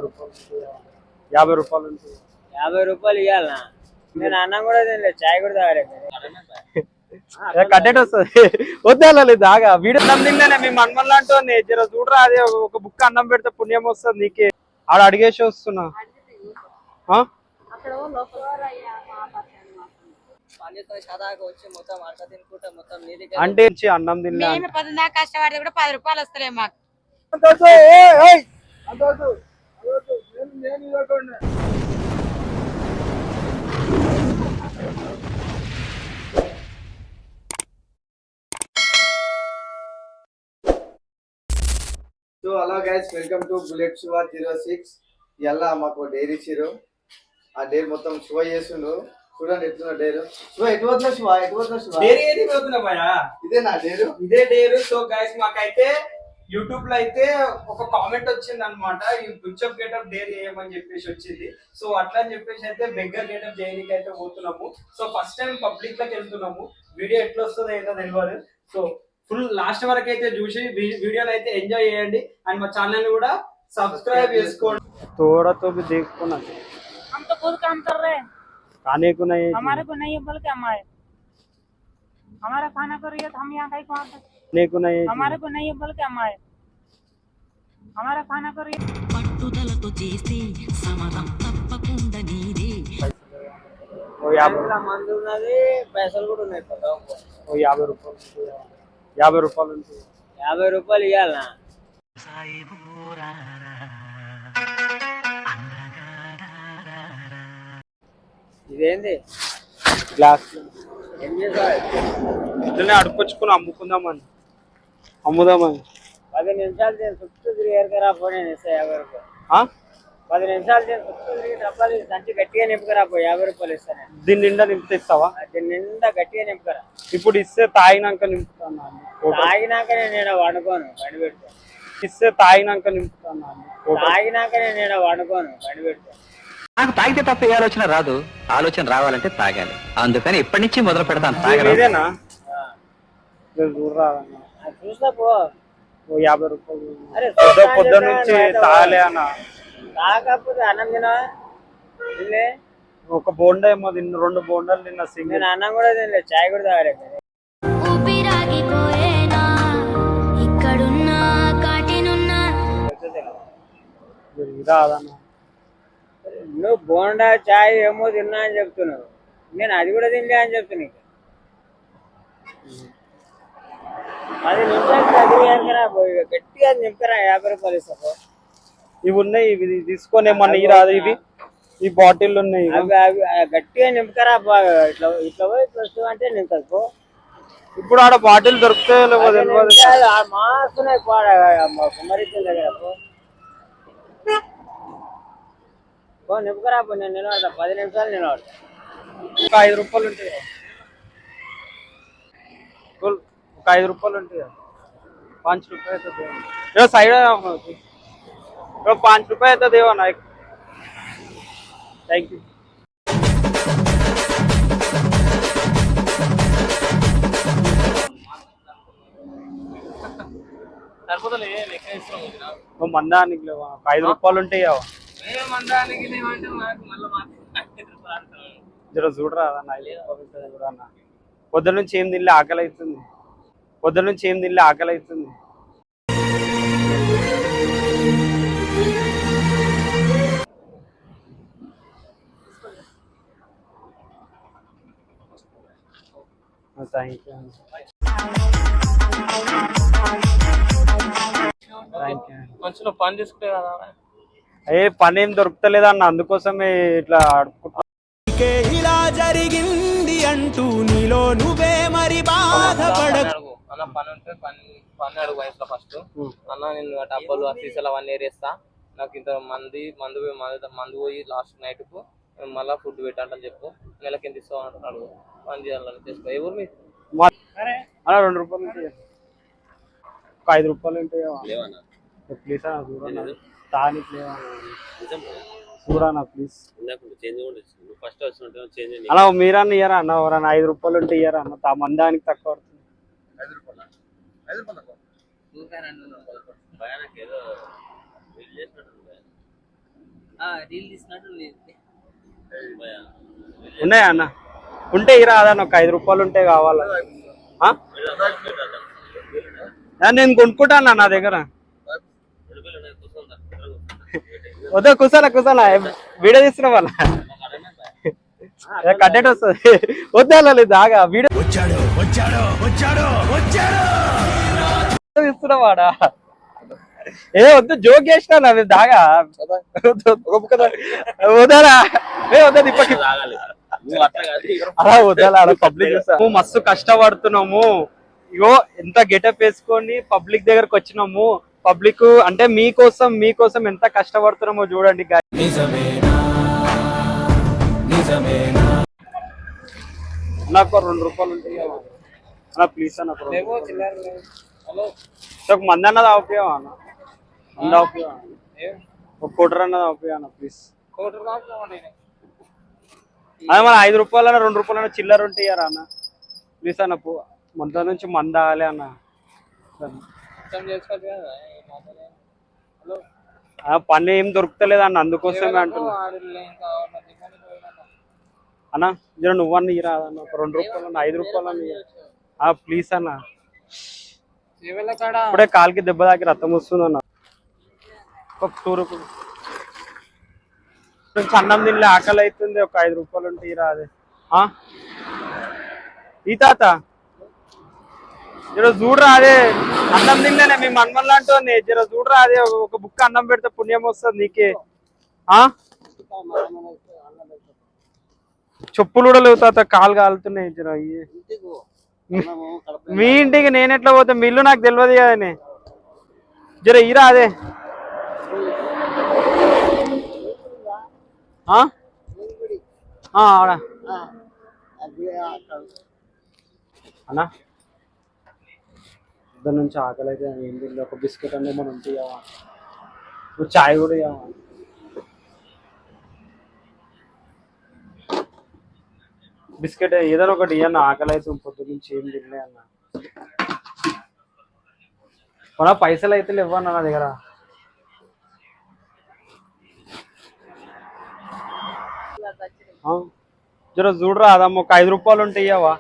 రూపాయలు 50 రూపాయలు ఉంటుంది. 50 రూపాయలు ఇవ్వాలనా? నేను అన్నం కూడా తినలేదు, చాయ్ కూడా తాగలేదు. కట్టెట్ వస్తుంది వద్దాలి దాగా వీడు అన్నం తిన్నానే మీ మన్మల్లాంటో జర చూడరా, అదే ఒక బుక్ అన్నం పెడితే పుణ్యం వస్తుంది నీకే. ఆడ అడిగేసి వస్తున్నా. అంటే అన్నం తిన్నా కష్టపడితే కూడా 10 రూపాయలు వస్తలే మాకు. So hello guys, welcome to bullet Shiva 06. ఇలా మాకు డైరీ ఇచ్చిర్రు. ఆ డైరీ మొత్తం శివ చేస్తుండ్రు. చూడండి ఎట్లున్న డైరీ. శివ ఎటు పోతున్నా శివ, ఎటు పోతున్నా శివ? డైరీ ఏది పోతున్నా భయ్యా? ఇదే నా డైరీ, ఇదే డైరీ. సో గైస్ మాకైతే యూట్యూబ్ లో అయితే ఒక కామెంట్ వచ్చింది అనమాట, ఈ బుచ్చప్ గెటప్ డైరీ చేయమని చెప్పేసి వచ్చింది. సో అట్లా అని చెప్పేసి అయితే బెగ్గర్ గెటప్ డైరీకి అయితే పోతున్నాము. సో ఫస్ట్ టైం పబ్లిక్ లోకి వెళ్తున్నాము. వీడియో ఎట్లా వస్తుందో ఏంటో తెలియదు. సో ఫుల్ లాస్ట్ వరకు అయితే చూసి వీడియోని అయితే ఎంజాయ్ చేయండి అండ్ మా ఛానల్ కూడా सब्सक्राइब చేసుకోండి. थोड़ा तो भी देखो ना, हम तो खुद काम कर रहे हैं, खाने को नहीं, हमारे को नहीं है बल्कि हमारा खाना करिए तो हम यहाँ कहीं कहाँ खाने को नहीं, हमारे को नहीं है बल्कि हमारा खाना करिए. పట్టుదలతో చేస్తే సమరం తప్పకుండా నీదే. ఓ 50 మంది ఉన్నది, పైసలు కూడా ఉన్నాయి కదా. ఓ 50 రూపాయలు 50 రూపాయలు ఉంటుంది. 50 రూపాయలు ఇవ్వాలనా? ఇదేంది గ్లాస్ ఏం చేసావు? ఇట్లనే అడుకొచ్చుకుని అమ్ముదామని 10 నిమిషాలు నేను చుట్టూ తిరిగి పోనీ 50 రూపాయలు. 10 నిమిషాలు నేను చుట్టూ తిరిగి డబ్బాలు సంచి గట్టిగా నింపుకరా పో, 50 రూపాయలు ఇస్తాను. దీని నిండా నింపితే ఇస్తావా? దీని నిండా గట్టిగా నింపుకరా. ఇప్పుడు ఇస్తే తాగినాక నింపుతాను. తాగినాక నేను వండుకోను, బండి పెడతాను. ఇస్తే తాగినాక నింపుతాను. తాగినాక నేను వండుకోను, బండి పెడతాను. నాకు తాగితే తప్ప ఏ ఆలోచన రాదు, ఆలోచన రావాలంటే తాగాలి. అందుకని ఇప్పటి నుంచి మొదలు పెడతాను. ఇదేనా చూస్తా పో. 50 రూపాయలు. అరే పొద్దు నుంచి తాగలే అన్న. తాగకపోతే అన్నం తినవా? ఒక బోండా ఏమో తిన్న, 2 బోండాలు తిన్న. సింగిల్ నేను అన్నం కూడా తినలేదు, చాయ్ కూడా తాగలేదు. ఇదా అదన్నా, నువ్వు బోండా చాయ్ ఏమో తిన్నా అని చెప్తున్నావు, నేను అది కూడా తినలే అని చెప్తున్నా. 10 నిమిషాలు చదివేకరా పోయి గట్టిగా నింపరా, 50 రూపాయలు ఇస్తా. ఇవి ఉన్నాయి, ఇవి తీసుకొని ఏమన్నా రాదు. ఇవి ఈ బాటిల్ ఉన్నాయి, అవి గట్టిగా నింపకరా. ఇట్లా ఇట్లా పోయి ఇట్లా అంటే నింపదు పో. ఇప్పుడు ఆడ బాటిల్ దొరుకుతాయో లేవో తెలియదు. మాస్తున్నాయి కుమ్మరిచ్చిన దగ్గర పో, నింపకరా పో. నేను నిలబడతా, 10 నిమిషాలు నిలబడతా. ఒక 5 రూపాయలు ఉంటాయి, ఒక 5 రూపాయలు ఉంటాయి. 5 रुपये तो दे साइड 5 रुपये तो देवा ना. Thank you. మందానికి లేవా? 5 రూపాయలు ఉంటాయి. జర చూడరా అన్న, 5 రూపాయలు కూడా అన్న. పొద్దున్న నుంచి ఏం తినలే, ఆకలి అవుతుంది. పని తీసుకుంటే కదా. పని ఏం దొరుకుతలేదన్న, అందుకోసమే ఇట్లా అడుక్కుంటా. ఇలా జరిగింది అంటూ నీలో నువ్వే మరి బాధపడకు. అన్న పని ఉంటే పని అడుగు వయసులో ఫస్ట్. అన్న నేను డబ్బులు సీసాలు అవన్నీ ఏరేస్తా, నాకు ఇంత మందు పోయి లాస్ట్ నైట్ కు మళ్ళీ ఫుడ్ పెట్టాలని చెప్పు, నెలకి ఎంత ఇస్తావు అంటున్నాడు. పని చేయాలని చేసుకో. ఎవరు మీరు 2 రూపాయలు ఉంటాయి, 5 రూపాయలు ఉంటాయి. ప్లీజ్ అన్న చూడన్నా, తానికి లేవా చూడన్నా ప్లీజ్. అలా మీరన్నా ఇయ్యరా అన్న, ఎవరన్నా 5 రూపాయలు ఉంటే ఇయ్యరా అన్న. మందానికి తక్కువ పడుతుంది. ఉన్నాయా అన్న? ఉంటే ఇరా అన్న, ఒక 5 రూపాయలు ఉంటే కావాలా? ఆ? నేను కొనుక్కుంటాను నా దగ్గర. వద్దా కూర్చోనా వీడియో తీస్తున్నా వాళ్ళ కంటెంట్ వస్తుంది. వద్దా లేదు దాగా వీడియో తీస్తున్నా వాడా. వద్దు జోక్ చేసినా అవి దాగా వద్దారా వద్దా ఇప్పటికి అలా వద్దాలా పబ్లిక్ చూస్తాము. మస్తు కష్టపడుతున్నాము. ఇగో ఎంత గెటప్ వేసుకొని పబ్లిక్ దగ్గరకు వచ్చినాము. పబ్లిక్ అంటే మీకోసం ఎంత కష్టపడుతున్నామో చూడండి. నాకు 2 రూపాయలు ఉంటాయి అన్న ప్లీజ్ అన్న. ఒక మంది అన్నది అవుతాయా అన్న? మంది అవుతాయా? ఒక కోటర్ అన్నది అవుతాయా అన్న ప్లీజ్? అదే మన 5 రూపాయలన్నా 2 రూపాయలన్నా చిల్లర ఉంటాయారా అన్న ప్లీజ్ అన్న? మంద నుంచి మంద ఆలే అన్న. పని ఏం దొరుకుతలేదు అన్న, అందుకోసమే అంటున్నా అన్న. జర నువ్వన్న ఇరా అన్న, ఒక 2 రూపాయలన్నా 5 రూపాయలన్నా ప్లీజ్ అన్న. ఇప్పుడే కాలుకి దెబ్బ తాకి రక్తం వస్తుంది అన్న. ఒక 2 రూపాయలు అన్నం తినలే, ఆకలి అవుతుంది. ఒక 5 రూపాయలు ఉంటే ఇరా. అదే ఈ తాత జర చూడరా, అదే అన్నం తినలేనే మీ మన్మల్ లాంటి జర చూడరా, అదే ఒక బుక్క అన్నం పెడితే పుణ్యం వస్తుంది నీకే. చెప్పులు కూడా లేవు తాత, కాలు కాలుతున్నాయి. జర మీ ఇంటికి నేను ఎట్లా పోతా? మీ ఇల్లు నాకు తెలియదు కదనే. జర ఇరా అదే అన్నా. ఇద్దరు నుంచి ఆకలి అయితే ఏం తిండి, ఒక బిస్కెట్ అన్నీ మనం ఉంటాయావా? నువ్వు చాయ్ కూడా ఇవ్వవా? బిస్కెట్ ఏదైనా ఒకటి ఇవ్వన్న, ఆకలి అయితే పొద్దు నుంచి ఏం తినలే అన్న. మన పైసలు అయితే ఇవ్వన్నా నా దగ్గర. జర చూడరా అదమ్మ, ఒక 5 రూపాయలు ఉంటే ఇవ్వవా?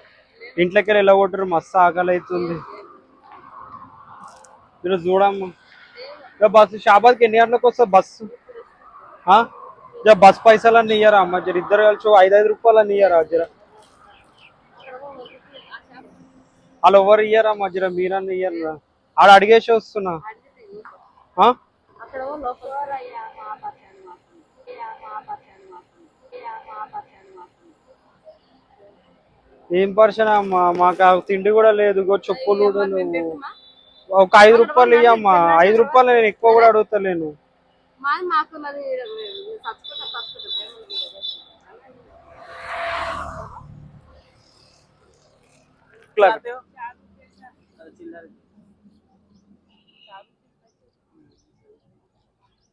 ఇంట్లోకి వెళ్ళి వెళ్ళగొట్టరు, మస్తు ఆకలి అవుతుంది. జర చూడమ్మా. ఇక బస్సు షాబాద్కి ఎన్ని గంటలకు వస్తుంది బస్సు? జర బస్ పైసలు అన్నీ ఇయ్యరా అమ్మ? జర ఇద్దరు కలిసి 5 రూపాయలు అన్నీ ఇయ్యరా? జర వాళ్ళు ఎవరు ఇయ్యరమ్మా, జర మీరన్నా ఇయ్యరా? ఆడ అడిగేసి వస్తున్నా. ఏం పర్సన్ అమ్మా, మాకు తిండి కూడా లేదు, చెప్పులు కూడా లేవు. ఒక 5 రూపాయలు ఇయ్యమ్మా. 5 రూపాయలు నేను ఎక్కువ కూడా అడుగుతలేను.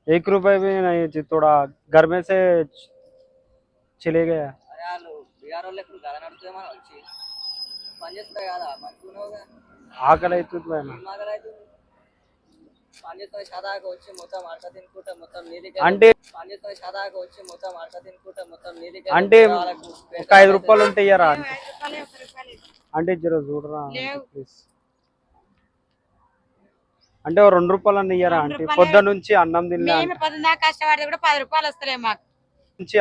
एक रुपए भी नहीं, थोड़ा घर में से चले गया. ఆకలి అవుతుంది అంటే అంటే ఒక 5 రూపాయలు ఉంటే ఇయ్యరా అంటే? జర చూడరా ప్లీజ్. అంటే 2 రూపాయలు అన్న ఇయ్యరా అంటే? పొద్దు నుంచి అన్నం తినలే, కష్టపడితే కూడా 10 రూపాయలు వస్తలే మాకు.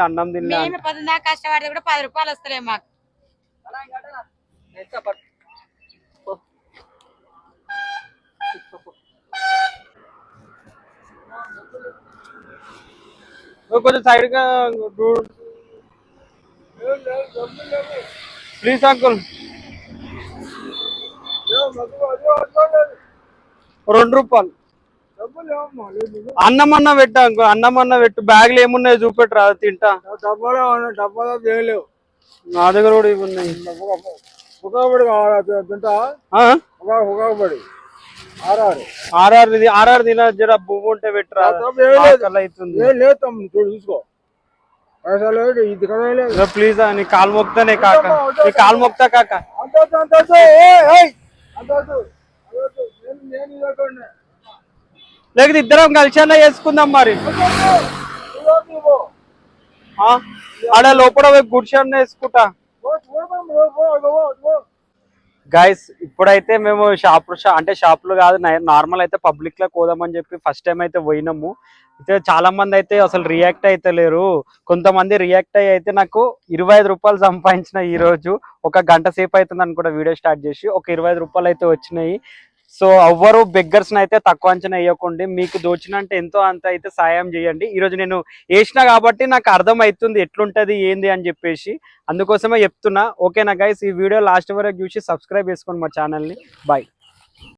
అన్నం తినలే, పొద్దున్న కష్టపడితే కూడా 10 రూపాయలు వస్తలే మాకు. కొంచెం సైడ్ గా ప్లీజ్ అంకుల్. 2 రూపాయలు అన్నం అన్న పెట్టు అంకుల్, అన్నం అన్న పెట్టు. బ్యాగులు ఏమున్నాయో చూపెట్టరా, తింటా. నా దగ్గర కూడా ఇవి ఉన్నాయి. ఆర్ఆర్ తిన, జర బువ్వు ఉంటే పెట్టరా. చూసుకో ప్లీజ్. నీ కాలు మొక్తానే కాక, నీ కాలు మొక్తా కాక. లేకపోతే ఇద్దరం కలిసి అన్న చేసుకుందాం మరి. ఆడ లోపల పోయి కూర్చొని వేసుకుంటా. గైస్ ఇప్పుడైతే మేము షాపులు కాదు, నార్మల్ అయితే పబ్లిక్ లో పోదామని చెప్పి ఫస్ట్ టైం అయితే పోయినాము. అయితే చాలా మంది అయితే అసలు రియాక్ట్ అయితే లేరు. కొంతమంది రియాక్ట్ అయితే నాకు 25 రూపాయలు సంపాదించిన ఈ రోజు. ఒక గంట సేపు అవుతుంది అనుకుంటా వీడియో స్టార్ట్ చేసి, ఒక 25 రూపాయలు అయితే వచ్చినాయి. సో ఎవ్వరు బెగ్గర్స్ని అయితే తక్కువ అంచనా వేయకండి. మీకు దోచినంటే ఎంతో అంత అయితే సాయం చేయండి. ఈరోజు నేను వేసిన కాబట్టి నాకు అర్థం అవుతుంది ఎట్లుంటది ఏంది అని చెప్పేసి, అందుకోసమే చెప్తున్నా. ఓకేనా గైస్, ఈ వీడియో లాస్ట్ వరకు చూసి సబ్స్క్రైబ్ చేసుకోండి మా ఛానల్ని. బాయ్.